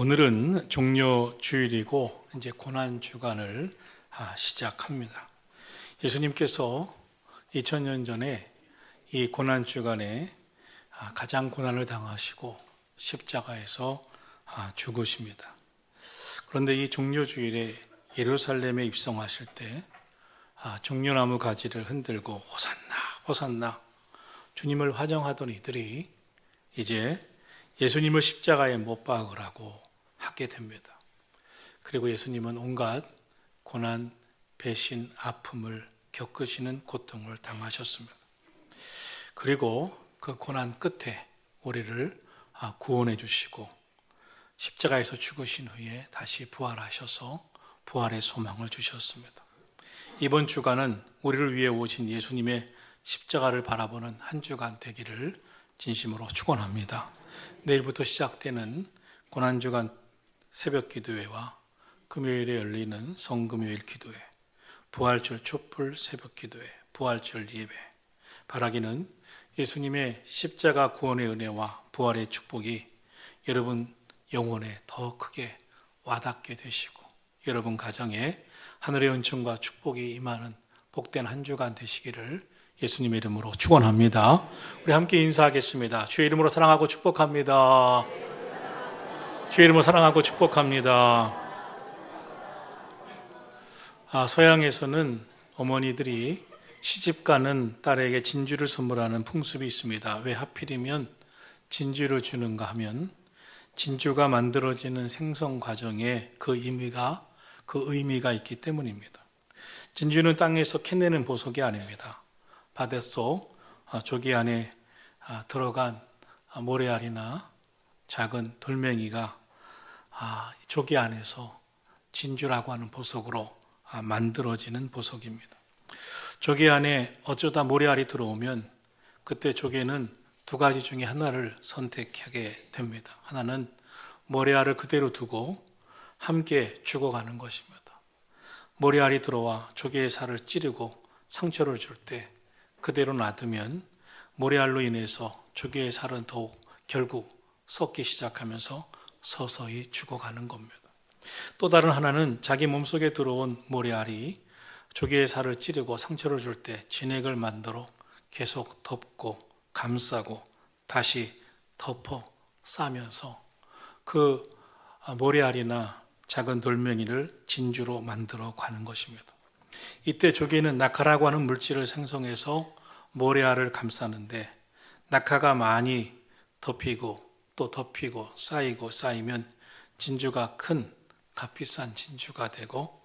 오늘은 종료 주일이고 이제 고난 주간을 시작합니다. 예수님께서 2000년 전에 이 고난 주간에 가장 고난을 당하시고 십자가에서 죽으십니다. 그런데 이 종료 주일에 예루살렘에 입성하실 때 종려나무 가지를 흔들고 호산나 호산나 주님을 환영하던 이들이 이제 예수님을 십자가에 못 박으라고 하게 됩니다. 그리고 예수님은 온갖 고난, 배신, 아픔을 겪으시는 고통을 당하셨습니다. 그리고 그 고난 끝에 우리를 구원해 주시고 십자가에서 죽으신 후에 다시 부활하셔서 부활의 소망을 주셨습니다. 이번 주간은 우리를 위해 오신 예수님의 십자가를 바라보는 한 주간 되기를 진심으로 축원합니다. 내일부터 시작되는 고난주간 새벽 기도회와 금요일에 열리는 성금요일 기도회, 부활절 촛불 새벽 기도회, 부활절 예배, 바라기는 예수님의 십자가 구원의 은혜와 부활의 축복이 여러분 영혼에 더 크게 와닿게 되시고 여러분 가정에 하늘의 은총과 축복이 임하는 복된 한 주간 되시기를 예수님의 이름으로 축원합니다. 우리 함께 인사하겠습니다. 주의 이름으로 사랑하고 축복합니다. 주의 이름으로 사랑하고 축복합니다. 서양에서는 어머니들이 시집가는 딸에게 진주를 선물하는 풍습이 있습니다. 왜 하필이면 진주를 주는가 하면 진주가 만들어지는 생성 과정에 그 의미가 있기 때문입니다. 진주는 땅에서 캐내는 보석이 아닙니다. 바닷속 조개 안에 들어간 모래알이나 작은 돌멩이가 조개 안에서 진주라고 하는 보석으로 만들어지는 보석입니다. 조개 안에 어쩌다 모래알이 들어오면 그때 조개는 두 가지 중에 하나를 선택하게 됩니다. 하나는 모래알을 그대로 두고 함께 죽어가는 것입니다. 모래알이 들어와 조개의 살을 찌르고 상처를 줄 때 그대로 놔두면 모래알로 인해서 조개의 살은 더욱 결국 썩기 시작하면서 서서히 죽어가는 겁니다. 또 다른 하나는 자기 몸속에 들어온 모래알이 조개의 살을 찌르고 상처를 줄 때 진액을 만들어 계속 덮고 감싸고 다시 덮어 싸면서 그 모래알이나 작은 돌멩이를 진주로 만들어 가는 것입니다. 이때 조개는 낙하라고 하는 물질을 생성해서 모래알을 감싸는데 낙하가 많이 덮이고 또 덮이고 쌓이면 진주가 큰 값비싼 진주가 되고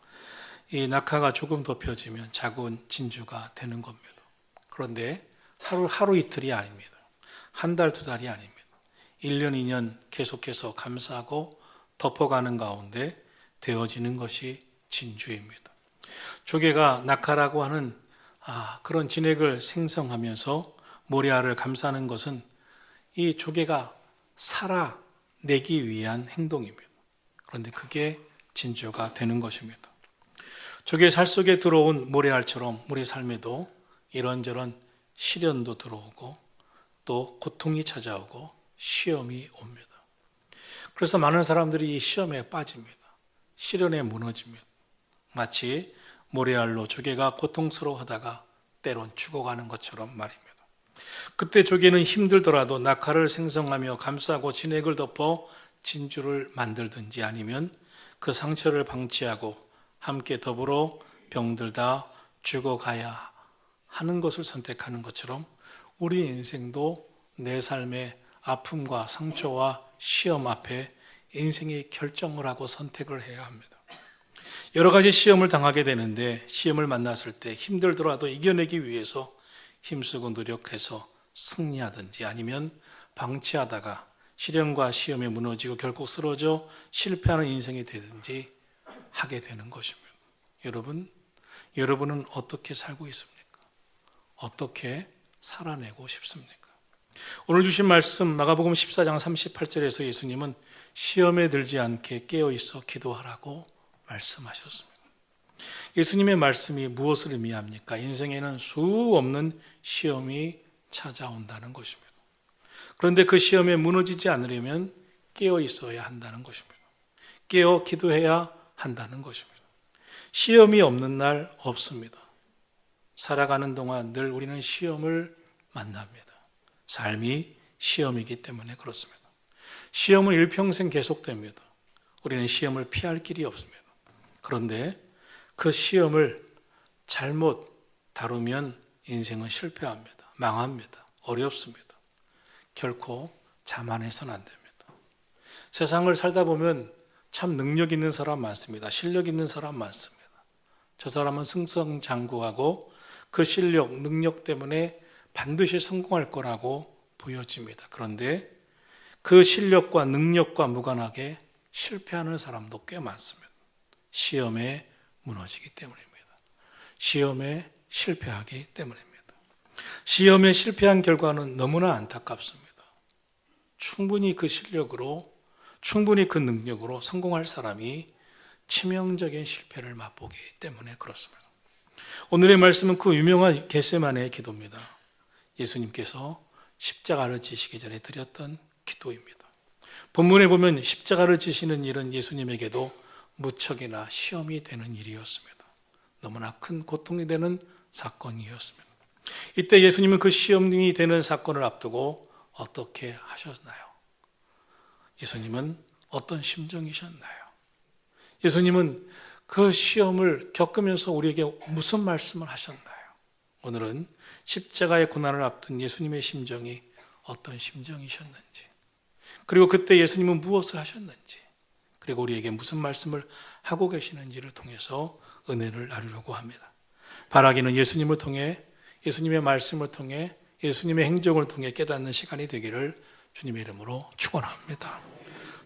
이 낙하가 조금 덮여지면 작은 진주가 되는 겁니다. 그런데 하루 이틀이 아닙니다. 한 달, 두 달이 아닙니다. 1년, 2년 계속해서 감싸고 덮어가는 가운데 되어지는 것이 진주입니다. 조개가 낙하라고 하는 그런 진액을 생성하면서 모래알을 감싸는 것은 이 조개가 살아내기 위한 행동입니다. 그런데 그게 진주가 되는 것입니다. 조개의 살 속에 들어온 모래알처럼 우리 삶에도 이런저런 시련도 들어오고 또 고통이 찾아오고 시험이 옵니다. 그래서 많은 사람들이 이 시험에 빠집니다. 시련에 무너집니다. 마치 모래알로 조개가 고통스러워하다가 때론 죽어가는 것처럼 말입니다. 그때 조개는 힘들더라도 낙하를 생성하며 감싸고 진액을 덮어 진주를 만들든지 아니면 그 상처를 방치하고 함께 더불어 병들다 죽어가야 하는 것을 선택하는 것처럼 우리 인생도 내 삶의 아픔과 상처와 시험 앞에 인생의 결정을 하고 선택을 해야 합니다. 여러 가지 시험을 당하게 되는데 시험을 만났을 때 힘들더라도 이겨내기 위해서 힘쓰고 노력해서 승리하든지 아니면 방치하다가 시련과 시험에 무너지고 결국 쓰러져 실패하는 인생이 되든지 하게 되는 것입니다. 여러분은 어떻게 살고 있습니까? 어떻게 살아내고 싶습니까? 오늘 주신 말씀 마가복음 14장 38절에서 예수님은 시험에 들지 않게 깨어있어 기도하라고 말씀하셨습니다. 예수님의 말씀이 무엇을 의미합니까? 인생에는 수 없는 시험이 찾아온다는 것입니다. 그런데 그 시험에 무너지지 않으려면 깨어 있어야 한다는 것입니다. 깨어 기도해야 한다는 것입니다. 시험이 없는 날 없습니다. 살아가는 동안 늘 우리는 시험을 만납니다. 삶이 시험이기 때문에 그렇습니다. 시험은 일평생 계속됩니다. 우리는 시험을 피할 길이 없습니다. 그런데 그 시험을 잘못 다루면 인생은 실패합니다. 망합니다. 어렵습니다. 결코 자만해서는 안 됩니다. 세상을 살다 보면 참 능력 있는 사람 많습니다. 실력 있는 사람 많습니다. 저 사람은 승승장구하고 그 실력, 능력 때문에 반드시 성공할 거라고 보여집니다. 그런데 그 실력과 능력과 무관하게 실패하는 사람도 꽤 많습니다. 시험에 무너지기 때문입니다. 시험에 실패하기 때문입니다. 시험에 실패한 결과는 너무나 안타깝습니다. 충분히 그 실력으로, 충분히 그 능력으로 성공할 사람이 치명적인 실패를 맛보기 때문에 그렇습니다. 오늘의 말씀은 그 유명한 겟세마네의 기도입니다. 예수님께서 십자가를 지시기 전에 드렸던 기도입니다. 본문에 보면 십자가를 지시는 일은 예수님에게도 무척이나 시험이 되는 일이었습니다. 너무나 큰 고통이 되는 사건이었습니다. 이때 예수님은 그 시험이 되는 사건을 앞두고 어떻게 하셨나요? 예수님은 어떤 심정이셨나요? 예수님은 그 시험을 겪으면서 우리에게 무슨 말씀을 하셨나요? 오늘은 십자가의 고난을 앞둔 예수님의 심정이 어떤 심정이셨는지, 그리고 그때 예수님은 무엇을 하셨는지, 그리고 우리에게 무슨 말씀을 하고 계시는지를 통해서 은혜를 나누려고 합니다. 바라기는 예수님을 통해, 예수님의 말씀을 통해, 예수님의 행적을 통해 깨닫는 시간이 되기를 주님의 이름으로 축원합니다.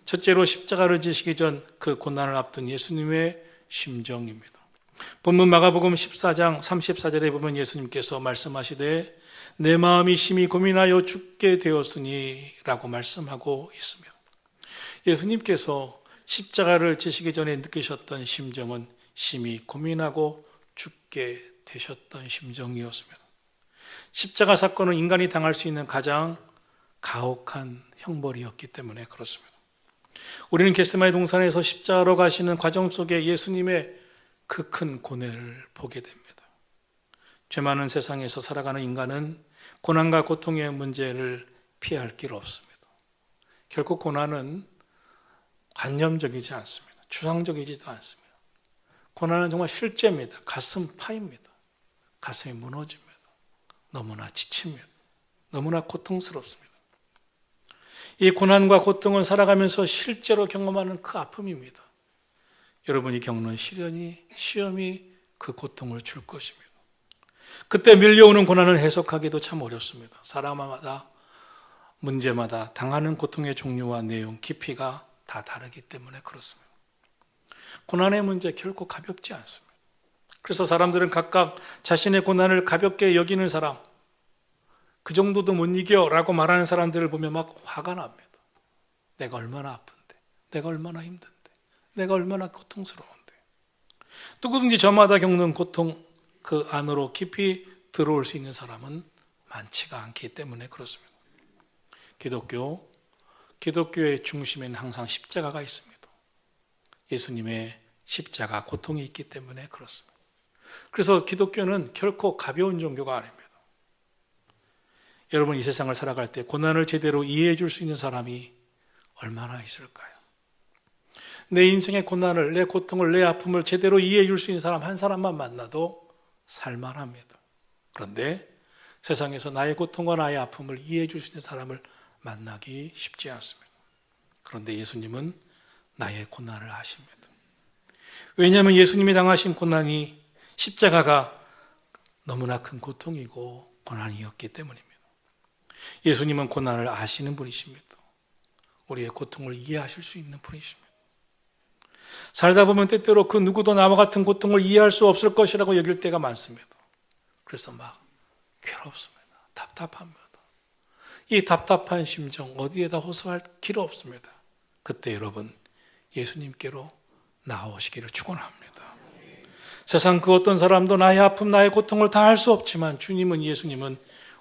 첫째로 십자가를 지시기 전 그 고난을 앞둔 예수님의 심정입니다. 본문 마가복음 14장 34절에 보면 예수님께서 말씀하시되 내 마음이 심히 고민하여 죽게 되었으니 라고 말씀하고 있습니다. 예수님께서 십자가를 지시기 전에 느끼셨던 심정은 심히 고민하고 죽게 되셨던 심정이었습니다. 십자가 사건은 인간이 당할 수 있는 가장 가혹한 형벌이었기 때문에 그렇습니다. 우리는 겟세마네 동산에서 십자가로 가시는 과정 속에 예수님의 그 큰 고뇌를 보게 됩니다. 죄 많은 세상에서 살아가는 인간은 고난과 고통의 문제를 피할 길 없습니다. 결국 고난은 관념적이지 않습니다. 추상적이지도 않습니다. 고난은 정말 실제입니다. 가슴 파입니다. 가슴이 무너집니다. 너무나 지칩니다. 너무나 고통스럽습니다. 이 고난과 고통은 살아가면서 실제로 경험하는 그 아픔입니다. 여러분이 겪는 시험이 그 고통을 줄 것입니다. 그때 밀려오는 고난을 해석하기도 참 어렵습니다. 사람마다, 문제마다 당하는 고통의 종류와 내용, 깊이가 다 다르기 때문에 그렇습니다. 고난의 문제 결코 가볍지 않습니다. 그래서 사람들은 각각 자신의 고난을 가볍게 여기는 사람, 그 정도도 못 이겨라고 말하는 사람들을 보면 막 화가 납니다. 내가 얼마나 아픈데, 내가 얼마나 힘든데, 내가 얼마나 고통스러운데. 누구든지 저마다 겪는 고통 그 안으로 깊이 들어올 수 있는 사람은 많지가 않기 때문에 그렇습니다. 기독교의 중심에는 항상 십자가가 있습니다. 예수님의 십자가 고통이 있기 때문에 그렇습니다. 그래서 기독교는 결코 가벼운 종교가 아닙니다. 여러분, 이 세상을 살아갈 때 고난을 제대로 이해해 줄 수 있는 사람이 얼마나 있을까요? 내 인생의 고난을, 내 고통을, 내 아픔을 제대로 이해해 줄 수 있는 사람 한 사람만 만나도 살만합니다. 그런데 세상에서 나의 고통과 나의 아픔을 이해해 줄 수 있는 사람을 만나기 쉽지 않습니다. 그런데 예수님은 나의 고난을 아십니다. 왜냐하면 예수님이 당하신 고난이, 십자가가 너무나 큰 고통이고 고난이었기 때문입니다. 예수님은 고난을 아시는 분이십니다. 우리의 고통을 이해하실 수 있는 분이십니다. 살다 보면 때때로 그 누구도 나와 같은 고통을 이해할 수 없을 것이라고 여길 때가 많습니다. 그래서 막 괴롭습니다. 답답합니다. 이 답답한 심정 어디에다 호소할 길 없습니다. 그때 여러분, 예수님께로 나오시기를 축원합니다. 세상 그 어떤 사람도 나의 아픔, 나의 고통을 다 할 수 없지만 예수님은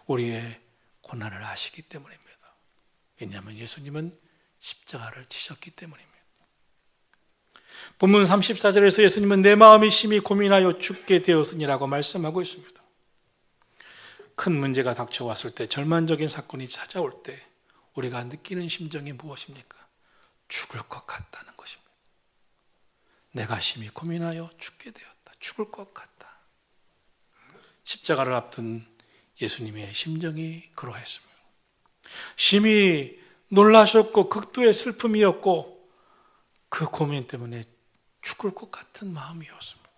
우리의 고난을 아시기 때문입니다. 왜냐하면 예수님은 십자가를 지셨기 때문입니다. 본문 34절에서 예수님은 내 마음이 심히 고민하여 죽게 되었으니라고 말씀하고 있습니다. 큰 문제가 닥쳐왔을 때, 절망적인 사건이 찾아올 때 우리가 느끼는 심정이 무엇입니까? 죽을 것 같다는 것입니다. 내가 심히 고민하여 죽게 되었다. 죽을 것 같다. 십자가를 앞둔 예수님의 심정이 그러했습니다. 심히 놀라셨고 극도의 슬픔이었고 그 고민 때문에 죽을 것 같은 마음이었습니다.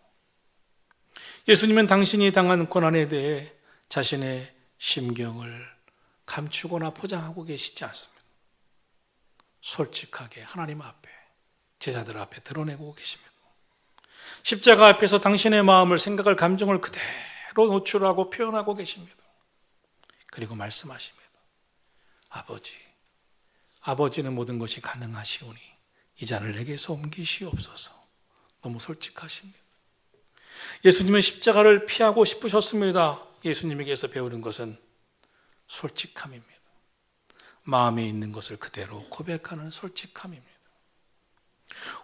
예수님은 당신이 당한 고난에 대해 자신의 심경을 감추거나 포장하고 계시지 않습니다. 솔직하게 하나님 앞에, 제자들 앞에 드러내고 계십니다. 십자가 앞에서 당신의 마음을, 생각을, 감정을 그대로 노출하고 표현하고 계십니다. 그리고 말씀하십니다. 아버지는 모든 것이 가능하시오니 이 잔을 내게서 옮기시옵소서. 너무 솔직하십니다. 예수님은 십자가를 피하고 싶으셨습니다. 예수님에게서 배우는 것은 솔직함입니다. 마음에 있는 것을 그대로 고백하는 솔직함입니다.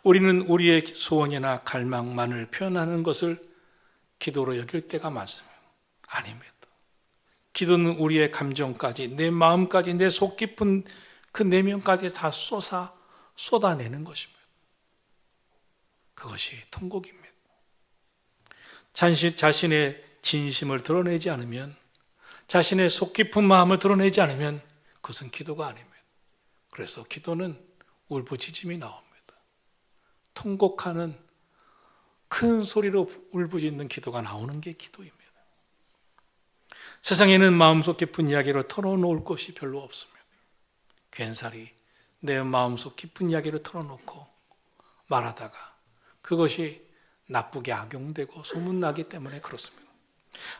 우리는 우리의 소원이나 갈망만을 표현하는 것을 기도로 여길 때가 많습니다. 아닙니다. 기도는 우리의 감정까지, 내 마음까지, 내 속 깊은 그 내면까지 다 쏟아내는 것입니다. 그것이 통곡입니다. 자신의 진심을 드러내지 않으면, 자신의 속 깊은 마음을 드러내지 않으면 그것은 기도가 아닙니다. 그래서 기도는 울부짖음이 나옵니다. 통곡하는 큰 소리로 울부짖는 기도가 나오는 게 기도입니다. 세상에는 마음속 깊은 이야기를 털어놓을 곳이 별로 없습니다. 괜사리 내 마음속 깊은 이야기를 털어놓고 말하다가 그것이 나쁘게 악용되고 소문나기 때문에 그렇습니다.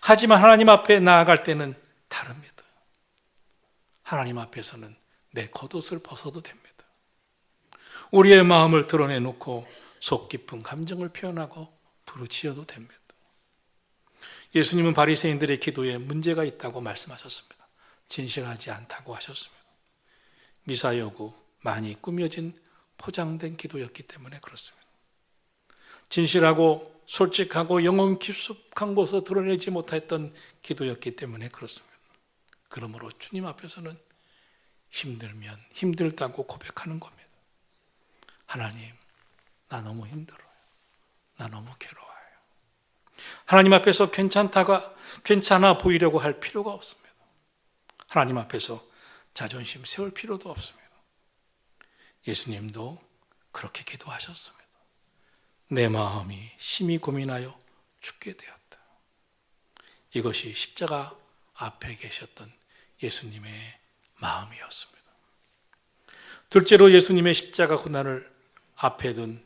하지만 하나님 앞에 나아갈 때는 다릅니다. 하나님 앞에서는 내 겉옷을 벗어도 됩니다. 우리의 마음을 드러내놓고 속 깊은 감정을 표현하고 부르짖어도 됩니다. 예수님은 바리새인들의 기도에 문제가 있다고 말씀하셨습니다. 진실하지 않다고 하셨습니다. 미사여구, 많이 꾸며진 포장된 기도였기 때문에 그렇습니다. 진실하고 솔직하고 영혼 깊숙한 곳에서 드러내지 못했던 기도였기 때문에 그렇습니다. 그러므로 주님 앞에서는 힘들면 힘들다고 고백하는 겁니다. 하나님, 나 너무 힘들어요. 나 너무 괴로워요. 하나님 앞에서 괜찮아 보이려고 할 필요가 없습니다. 하나님 앞에서 자존심 세울 필요도 없습니다. 예수님도 그렇게 기도하셨습니다. 내 마음이 심히 고민하여 죽게 되었다. 이것이 십자가 앞에 계셨던 예수님의 마음이었습니다. 둘째로 예수님의 십자가 고난을 앞에 둔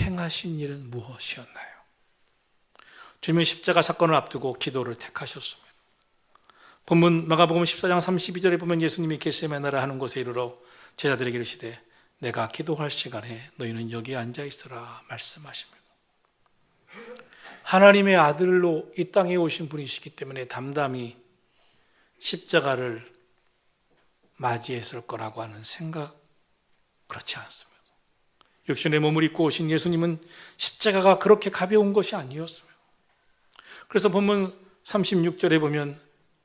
행하신 일은 무엇이었나요? 주님의 십자가 사건을 앞두고 기도를 택하셨습니다. 본문 마가복음 14장 32절에 보면 예수님이 겟세마네라 하는 곳에 이르러 제자들에게 이르시되 내가 기도할 시간에 너희는 여기 앉아 있으라 말씀하십니다. 하나님의 아들로 이 땅에 오신 분이시기 때문에 담담히 십자가를 맞이했을 거라고 하는 생각, 그렇지 않습니다. 육신의 몸을 입고 오신 예수님은 십자가가 그렇게 가벼운 것이 아니었습니다. 그래서 본문 36절에 보면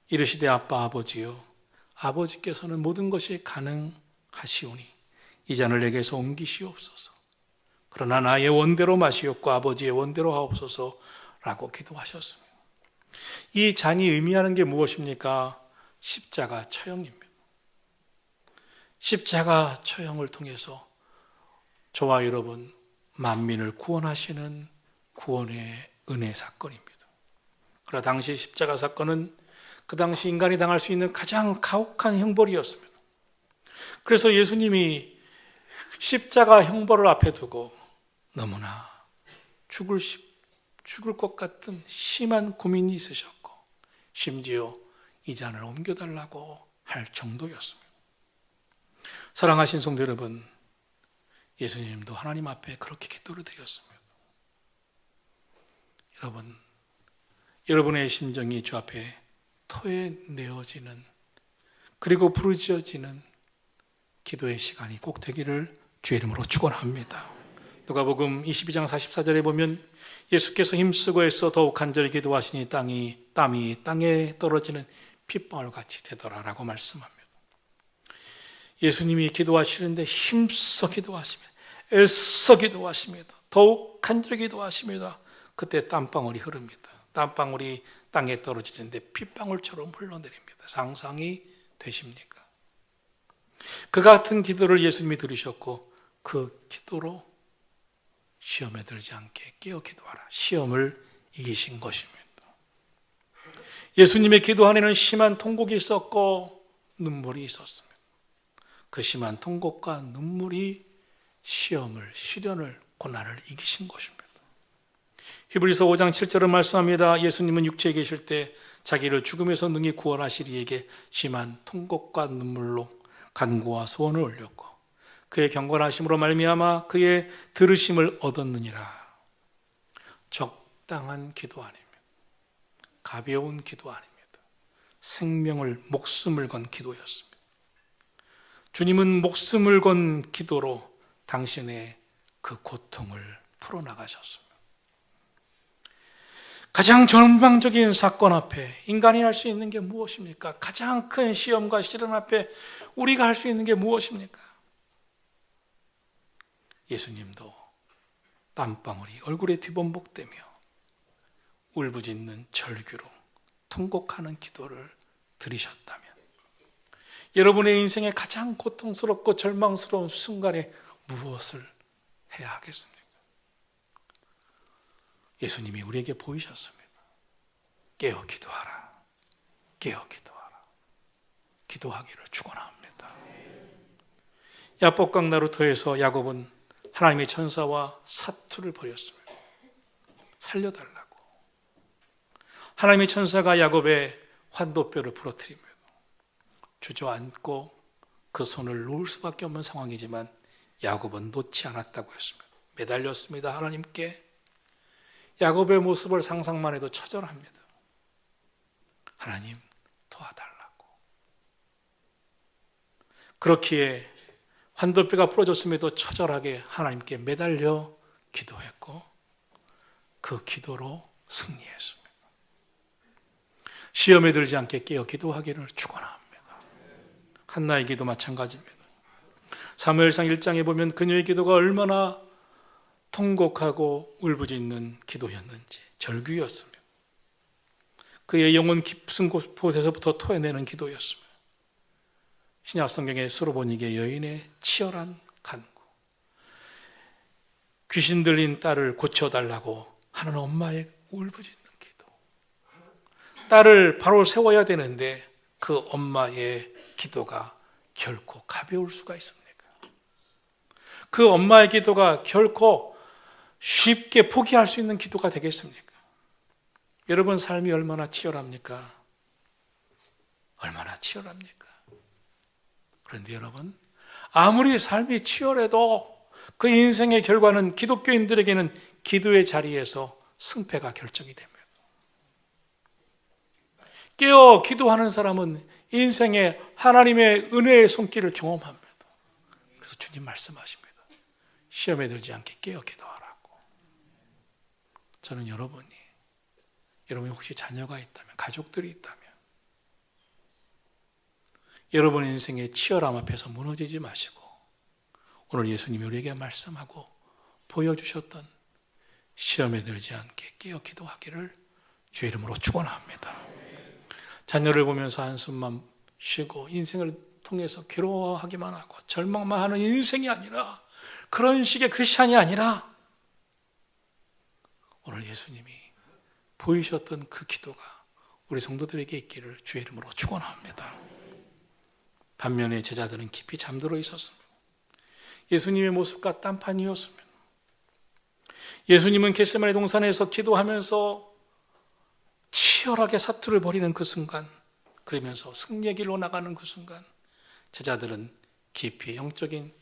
이르시되 아빠 아버지요, 아버지께서는 모든 것이 가능하시오니 이 잔을 내게서 옮기시옵소서. 그러나 나의 원대로 마시옵고 아버지의 원대로 하옵소서라고 기도하셨습니다. 이 잔이 의미하는 게 무엇입니까? 십자가 처형입니다. 십자가 처형을 통해서 저와 여러분 만민을 구원하시는 구원의 은혜 사건입니다. 그러나 당시 십자가 사건은 그 당시 인간이 당할 수 있는 가장 가혹한 형벌이었습니다. 그래서 예수님이 십자가 형벌을 앞에 두고 너무나 죽을 것 같은 심한 고민이 있으셨고 심지어 이 잔을 옮겨달라고 할 정도였습니다. 사랑하신 성도 여러분, 예수님도 하나님 앞에 그렇게 기도를 드렸습니다. 여러분의 심정이 주 앞에 토해내어지는, 그리고 부르짖어지는 기도의 시간이 꼭 되기를 주의 이름으로 축원합니다. 누가복음 22장 44절에 보면 예수께서 힘쓰고 애써 더욱 간절히 기도하시니 땀이 땅에 떨어지는 핏방울 같이 되더라라고 말씀합니다. 예수님이 기도하시는데 힘써 기도하십니다. 애써 기도하십니다. 더욱 간절히 기도하십니다. 그때 땀방울이 흐릅니다. 땀방울이 땅에 떨어지는데 핏방울처럼 흘러내립니다. 상상이 되십니까? 그 같은 기도를 예수님이 들으셨고 그 기도로 시험에 들지 않게 깨어 기도하라. 시험을 이기신 것입니다. 예수님의 기도 안에는 심한 통곡이 있었고 눈물이 있었습니다. 그 심한 통곡과 눈물이 시련을, 고난을 이기신 것입니다. 히브리서 5장 7절은 말씀합니다. 예수님은 육체에 계실 때 자기를 죽음에서 능히 구원하시리 이에게 심한 통곡과 눈물로 간구와 소원을 올렸고 그의 경건하심으로 말미암아 그의 들으심을 얻었느니라. 적당한 기도 아닙니다. 가벼운 기도 아닙니다. 목숨을 건 기도였습니다. 주님은 목숨을 건 기도로 당신의 그 고통을 풀어나가셨습니다. 가장 절망적인 사건 앞에 인간이 할 수 있는 게 무엇입니까? 가장 큰 시험과 시련 앞에 우리가 할 수 있는 게 무엇입니까? 예수님도 땀방울이 얼굴에 뒤범벅대며 울부짖는 절규로 통곡하는 기도를 드리셨다면 여러분의 인생에 가장 고통스럽고 절망스러운 순간에 무엇을 해야 하겠습니까? 예수님이 우리에게 보이셨습니다. 깨어 기도하라. 깨어 기도하라. 기도하기를 축원합니다. 야복강 나루터에서 야곱은 하나님의 천사와 사투를 벌였습니다. 살려달라고. 하나님의 천사가 야곱의 환도뼈를 부러뜨립니다. 주저앉고 그 손을 놓을 수밖에 없는 상황이지만 야곱은 놓지 않았다고 했습니다. 매달렸습니다. 하나님께. 야곱의 모습을 상상만 해도 처절합니다. 하나님 도와달라고. 그렇기에 환도뼈가 부러졌음에도 처절하게 하나님께 매달려 기도했고 그 기도로 승리했습니다. 시험에 들지 않게 깨어 기도하기를 축원합니다. 한나의 기도 마찬가지입니다. 사무엘상 1장에 보면 그녀의 기도가 얼마나 통곡하고 울부짖는 기도였는지, 절규였습니다. 그의 영혼 깊은 곳에서부터 토해내는 기도였습니다. 신약 성경의 수로보니게 여인의 치열한 간구, 귀신 들린 딸을 고쳐달라고 하는 엄마의 울부짖는 기도, 딸을 바로 세워야 되는데 그 엄마의 기도가 결코 가벼울 수가 있습니까? 그 엄마의 기도가 결코 쉽게 포기할 수 있는 기도가 되겠습니까? 여러분 삶이 얼마나 치열합니까? 얼마나 치열합니까? 그런데 여러분, 아무리 삶이 치열해도 그 인생의 결과는 기독교인들에게는 기도의 자리에서 승패가 결정이 됩니다. 깨어 기도하는 사람은 인생에 하나님의 은혜의 손길을 경험합니다. 그래서 주님 말씀하십니다. 시험에 들지 않게 깨어 기도하라고. 저는 여러분이 혹시 자녀가 있다면, 가족들이 있다면 여러분 인생의 치열함 앞에서 무너지지 마시고 오늘 예수님이 우리에게 말씀하고 보여주셨던 시험에 들지 않게 깨어 기도하기를 주의 이름으로 축원합니다. 자녀를 보면서 한숨만 쉬고 인생을 통해서 괴로워하기만 하고 절망만 하는 인생이 아니라, 그런 식의 크리스찬이 아니라 오늘 예수님이 보이셨던 그 기도가 우리 성도들에게 있기를 주의 이름으로 축원합니다. 반면에 제자들은 깊이 잠들어 있었습니다. 예수님의 모습과 딴판이었습니다. 예수님은 겟세마네 동산에서 기도하면서 치열하게 사투를 벌이는 그 순간, 그러면서 승리의 길로 나가는 그 순간, 제자들은 깊이 영적인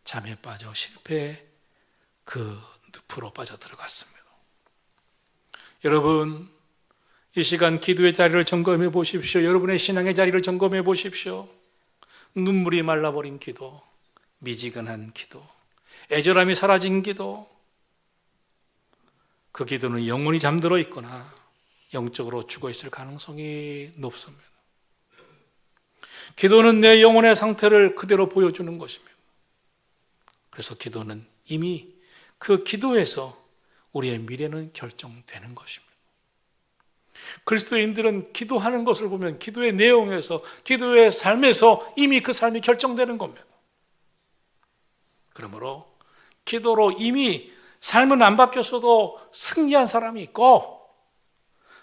잠에 빠져 실패의 그 늪으로 빠져 들어갔습니다. 여러분, 이 시간 기도의 자리를 점검해 보십시오. 여러분의 신앙의 자리를 점검해 보십시오. 눈물이 말라버린 기도, 미지근한 기도, 애절함이 사라진 기도, 그 기도는 영원히 잠들어 있거나 영적으로 죽어 있을 가능성이 높습니다. 기도는 내 영혼의 상태를 그대로 보여주는 것입니다. 그래서 기도는 이미 그 기도에서 우리의 미래는 결정되는 것입니다. 그리스도인들은 기도하는 것을 보면 기도의 내용에서, 기도의 삶에서 이미 그 삶이 결정되는 겁니다. 그러므로 기도로 이미 삶은 안 바뀌었어도 승리한 사람이 있고,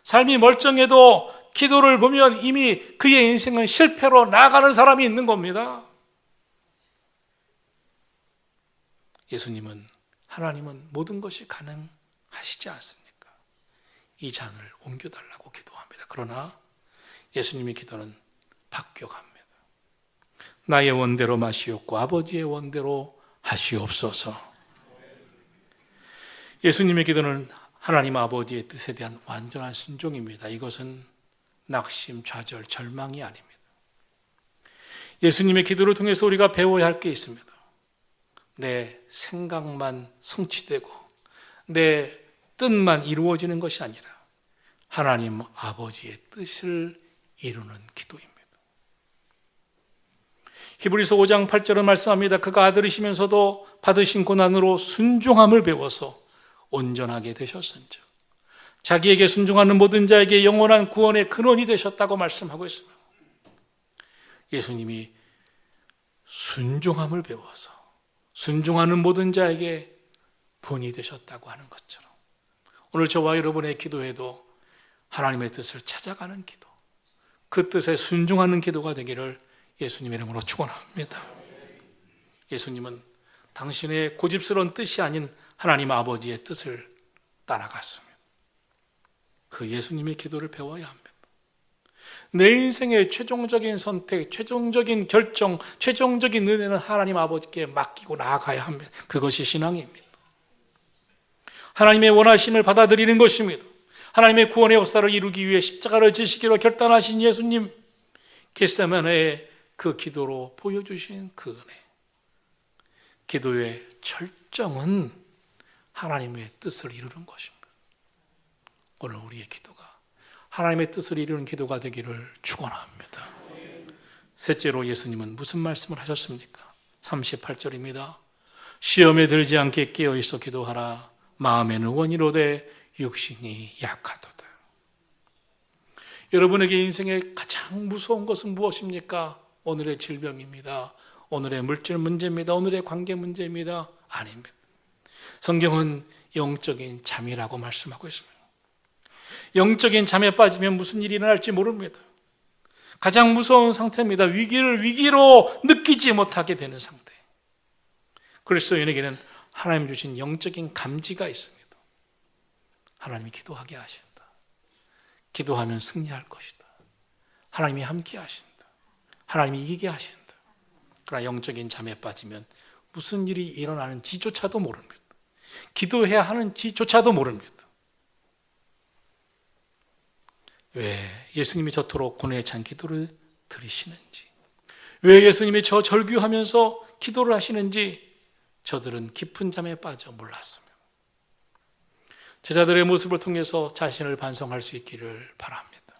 삶이 멀쩡해도 기도를 보면 이미 그의 인생은 실패로 나아가는 사람이 있는 겁니다. 예수님은, 하나님은 모든 것이 가능하시지 않습니까? 이 잔을 옮겨달라고 기도합니다. 그러나 예수님의 기도는 바뀌어갑니다. 나의 원대로 마시옵고 아버지의 원대로 하시옵소서. 예수님의 기도는 하나님 아버지의 뜻에 대한 완전한 순종입니다. 이것은 낙심, 좌절, 절망이 아닙니다. 예수님의 기도를 통해서 우리가 배워야 할 게 있습니다. 내 생각만 성취되고 내 뜻만 이루어지는 것이 아니라 하나님 아버지의 뜻을 이루는 기도입니다. 히브리서 5장 8절은 말씀합니다. 그가 아들이시면서도 받으신 고난으로 순종함을 배워서 온전하게 되셨은즉 자기에게 순종하는 모든 자에게 영원한 구원의 근원이 되셨다고 말씀하고 있습니다. 예수님이 순종함을 배워서 순종하는 모든 자에게 본이 되셨다고 하는 것처럼 오늘 저와 여러분의 기도에도 하나님의 뜻을 찾아가는 기도, 그 뜻에 순종하는 기도가 되기를 예수님의 이름으로 축원합니다. 예수님은 당신의 고집스러운 뜻이 아닌 하나님 아버지의 뜻을 따라갔습니다. 그 예수님의 기도를 배워야 합니다. 내 인생의 최종적인 선택, 최종적인 결정, 최종적인 은혜는 하나님 아버지께 맡기고 나아가야 합니다. 그것이 신앙입니다. 하나님의 원하심을 받아들이는 것입니다. 하나님의 구원의 역사를 이루기 위해 십자가를 지시기로 결단하신 예수님, 겟세마네의 그 기도로 보여주신 그 은혜, 기도의 철정은 하나님의 뜻을 이루는 것입니다. 오늘 우리의 기도가 하나님의 뜻을 이루는 기도가 되기를 축원합니다. 셋째로 예수님은 무슨 말씀을 하셨습니까? 38절입니다. 시험에 들지 않게 깨어있어 기도하라. 마음에는 원이로되 육신이 약하도다. 여러분에게 인생의 가장 무서운 것은 무엇입니까? 오늘의 질병입니다. 오늘의 물질 문제입니다. 오늘의 관계 문제입니다. 아닙니다. 성경은 영적인 잠이라고 말씀하고 있습니다. 영적인 잠에 빠지면 무슨 일이 일어날지 모릅니다. 가장 무서운 상태입니다. 위기를 위기로 느끼지 못하게 되는 상태. 그리스도인에게는 하나님 주신 영적인 감지가 있습니다. 하나님이 기도하게 하신다. 기도하면 승리할 것이다. 하나님이 함께 하신다. 하나님이 이기게 하신다. 그러나 영적인 잠에 빠지면 무슨 일이 일어나는지조차도 모릅니다. 기도해야 하는지조차도 모릅니다. 왜 예수님이 저토록 고뇌에 찬 기도를 드리시는지, 왜 예수님이 저 절규하면서 기도를 하시는지 저들은 깊은 잠에 빠져 몰랐습니다. 제자들의 모습을 통해서 자신을 반성할 수 있기를 바랍니다.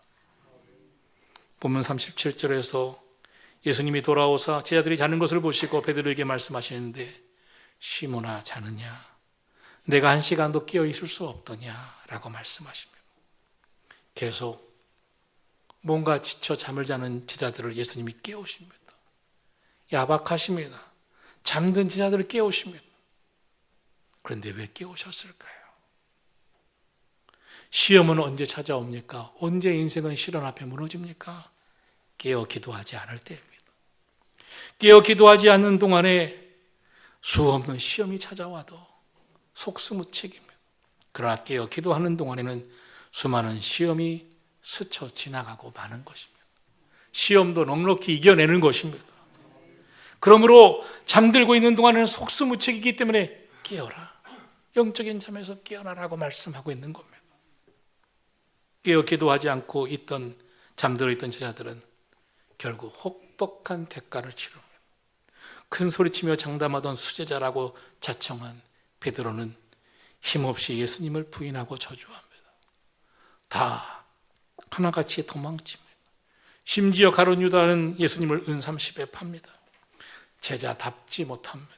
본문 37절에서 예수님이 돌아오사 제자들이 자는 것을 보시고 베드로에게 말씀하시는데, 시몬아 자느냐? 내가 한 시간도 깨어 있을 수 없더냐? 라고 말씀하십니다. 계속 뭔가 지쳐 잠을 자는 제자들을 예수님이 깨우십니다. 야박하십니다. 잠든 제자들을 깨우십니다. 그런데 왜 깨우셨을까요? 시험은 언제 찾아옵니까? 언제 인생은 시련 앞에 무너집니까? 깨어 기도하지 않을 때입니다. 깨어 기도하지 않는 동안에 수없는 시험이 찾아와도 속수무책입니다. 그러나 깨어 기도하는 동안에는 수많은 시험이 스쳐 지나가고 마는 것입니다. 시험도 넉넉히 이겨내는 것입니다. 그러므로 잠들고 있는 동안에는 속수무책이기 때문에 깨어라. 영적인 잠에서 깨어나라고 말씀하고 있는 겁니다. 깨어 기도하지 않고 잠들어 있던 제자들은 결국 혹독한 대가를 치릅니다. 큰 소리치며 장담하던 수제자라고 자청한 베드로는 힘없이 예수님을 부인하고 저주합니다. 다 하나같이 도망칩니다. 심지어 가룟 유다는 예수님을 은30에 팝니다. 제자답지 못합니다.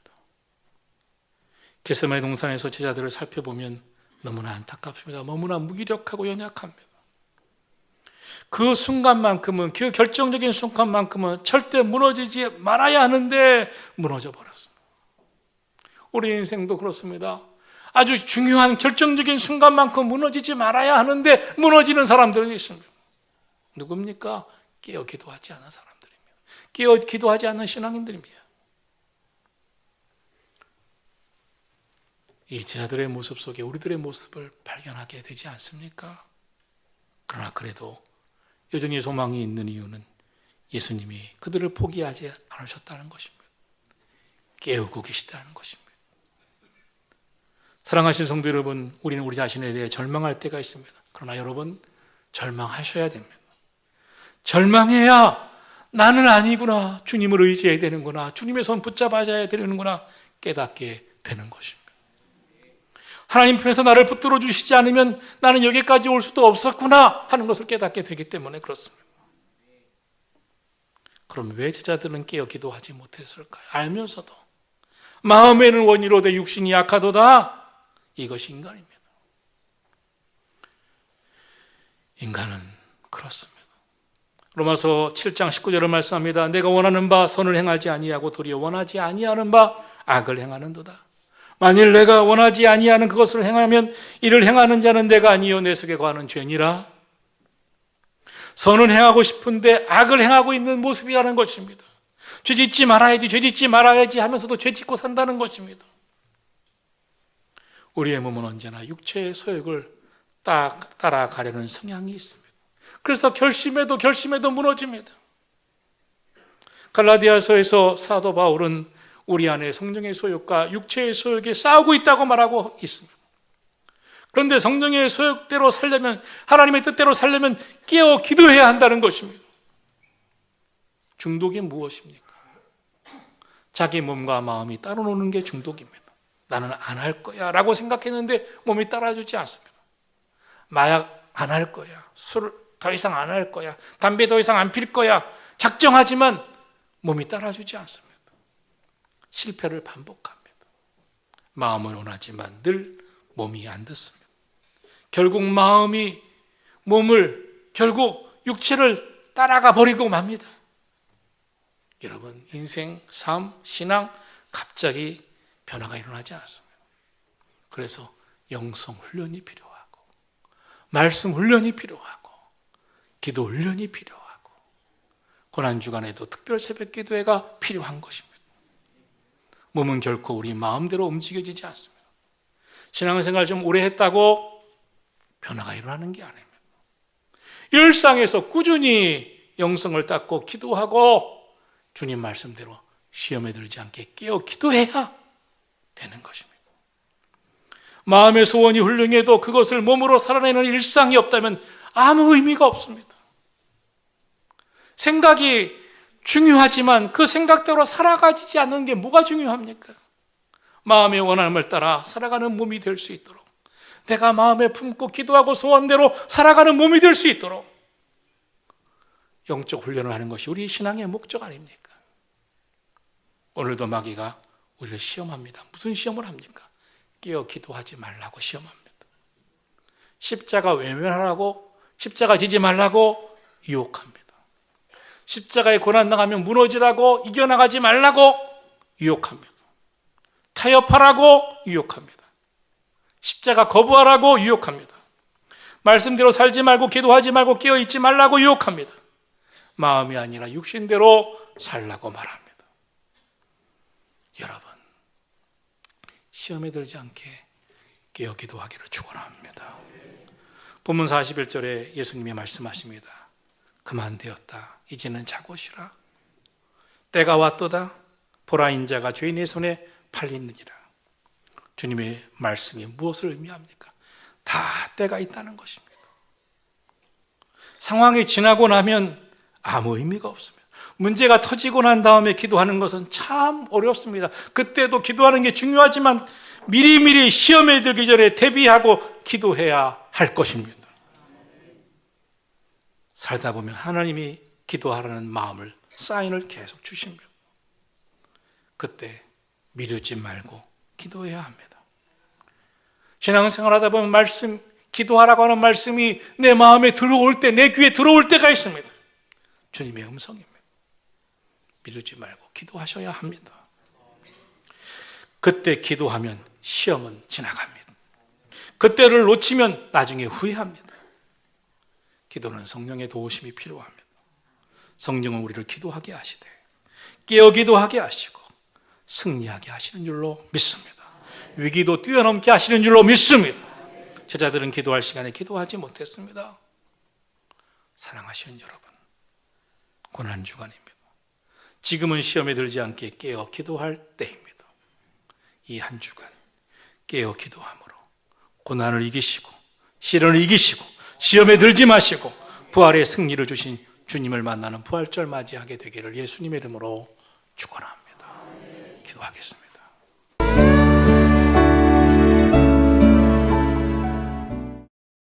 겟세마네 동산에서 제자들을 살펴보면 너무나 안타깝습니다. 너무나 무기력하고 연약합니다. 그 순간만큼은, 그 결정적인 순간만큼은 절대 무너지지 말아야 하는데 무너져 버렸습니다. 우리 인생도 그렇습니다. 아주 중요한 결정적인 순간만큼 무너지지 말아야 하는데 무너지는 사람들이 있습니다. 누굽니까? 깨어 기도하지 않은 사람들입니다. 깨어 기도하지 않는 신앙인들입니다. 이 제자들의 모습 속에 우리들의 모습을 발견하게 되지 않습니까? 그러나 그래도 여전히 소망이 있는 이유는 예수님이 그들을 포기하지 않으셨다는 것입니다. 깨우고 계시다는 것입니다. 사랑하신 성도 여러분, 우리는 우리 자신에 대해 절망할 때가 있습니다. 그러나 여러분, 절망하셔야 됩니다. 절망해야 나는 아니구나, 주님을 의지해야 되는구나, 주님의 손 붙잡아야 되는구나 깨닫게 되는 것입니다. 하나님 편에서 나를 붙들어 주시지 않으면 나는 여기까지 올 수도 없었구나 하는 것을 깨닫게 되기 때문에 그렇습니다. 그럼 왜 제자들은 깨어 기도하지 못했을까요? 알면서도 마음에는 원이로되 육신이 약하도다. 이것이 인간입니다. 인간은 그렇습니다. 로마서 7장 19절을 말씀합니다. 내가 원하는 바 선을 행하지 아니하고 도리어 원하지 아니하는 바 악을 행하는도다. 만일 내가 원하지 아니하는 그것을 행하면 이를 행하는 자는 내가 아니요 내 속에 거하는 죄니라. 선은 행하고 싶은데 악을 행하고 있는 모습이라는 것입니다. 죄짓지 말아야지 하면서도 죄짓고 산다는 것입니다. 우리의 몸은 언제나 육체의 소욕을 따라가려는 성향이 있습니다. 그래서 결심해도 무너집니다. 갈라디아서에서 사도 바울은 우리 안에 성령의 소욕과 육체의 소욕이 싸우고 있다고 말하고 있습니다. 그런데 성령의 소욕대로 살려면, 하나님의 뜻대로 살려면 깨어 기도해야 한다는 것입니다. 중독이 무엇입니까? 자기 몸과 마음이 따로 노는 게 중독입니다. 나는 안 할 거야 라고 생각했는데 몸이 따라주지 않습니다. 마약 안 할 거야, 술 더 이상 안 할 거야, 담배 더 이상 안 필 거야 작정하지만 몸이 따라주지 않습니다. 실패를 반복합니다. 마음은 원하지만 늘 몸이 안 듣습니다. 결국 마음이 결국 육체를 따라가 버리고 맙니다. 여러분, 인생, 삶, 신앙 갑자기 변화가 일어나지 않습니다. 그래서 영성 훈련이 필요하고, 말씀 훈련이 필요하고, 기도 훈련이 필요하고, 고난주간에도 특별 새벽 기도회가 필요한 것입니다. 몸은 결코 우리 마음대로 움직여지지 않습니다. 신앙생활 좀 오래 했다고 변화가 일어나는 게 아닙니다. 일상에서 꾸준히 영성을 닦고 기도하고 주님 말씀대로 시험에 들지 않게 깨어 기도해야 되는 것입니다. 마음의 소원이 훌륭해도 그것을 몸으로 살아내는 일상이 없다면 아무 의미가 없습니다. 생각이 중요하지만 그 생각대로 살아가지 않는 게 뭐가 중요합니까? 마음의 원함을 따라 살아가는 몸이 될 수 있도록, 내가 마음에 품고 기도하고 소원대로 살아가는 몸이 될 수 있도록 영적 훈련을 하는 것이 우리 신앙의 목적 아닙니까? 오늘도 마귀가 우리를 시험합니다. 무슨 시험을 합니까? 깨어 기도하지 말라고 시험합니다. 십자가 외면하라고, 십자가 지지 말라고 유혹합니다. 십자가에 고난당하면 무너지라고, 이겨나가지 말라고 유혹합니다. 타협하라고 유혹합니다. 십자가 거부하라고 유혹합니다. 말씀대로 살지 말고 기도하지 말고 깨어있지 말라고 유혹합니다. 마음이 아니라 육신대로 살라고 말합니다. 여러분, 시험에 들지 않게 깨어 기도하기를 축원합니다. 본문 41절에 예수님이 말씀하십니다. 그만 되었다. 이제는 자고 쉬라. 때가 왔도다. 보라, 인자가 죄인의 손에 팔리느니라. 주님의 말씀이 무엇을 의미합니까? 다 때가 있다는 것입니다. 상황이 지나고 나면 아무 의미가 없습니다. 문제가 터지고 난 다음에 기도하는 것은 참 어렵습니다. 그때도 기도하는 게 중요하지만 미리미리 시험에 들기 전에 대비하고 기도해야 할 것입니다. 살다 보면 하나님이 기도하라는 마음을, 사인을 계속 주십니다. 그때 미루지 말고 기도해야 합니다. 신앙생활 하다 보면 기도하라고 하는 말씀이 내 마음에 들어올 때, 내 귀에 들어올 때가 있습니다. 주님의 음성입니다. 미루지 말고 기도하셔야 합니다. 그때 기도하면 시험은 지나갑니다. 그때를 놓치면 나중에 후회합니다. 기도는 성령의 도우심이 필요합니다. 성령은 우리를 기도하게 하시되 깨어 기도하게 하시고 승리하게 하시는 줄로 믿습니다. 위기도 뛰어넘게 하시는 줄로 믿습니다. 제자들은 기도할 시간에 기도하지 못했습니다. 사랑하시는 여러분, 고난주간입니다. 지금은 시험에 들지 않게 깨어 기도할 때입니다. 이 한 주간 깨어 기도함으로 고난을 이기시고 시련을 이기시고 시험에 들지 마시고 부활의 승리를 주신 주님을 만나는 부활절 맞이하게 되기를 예수님의 이름으로 축원합니다. 기도하겠습니다.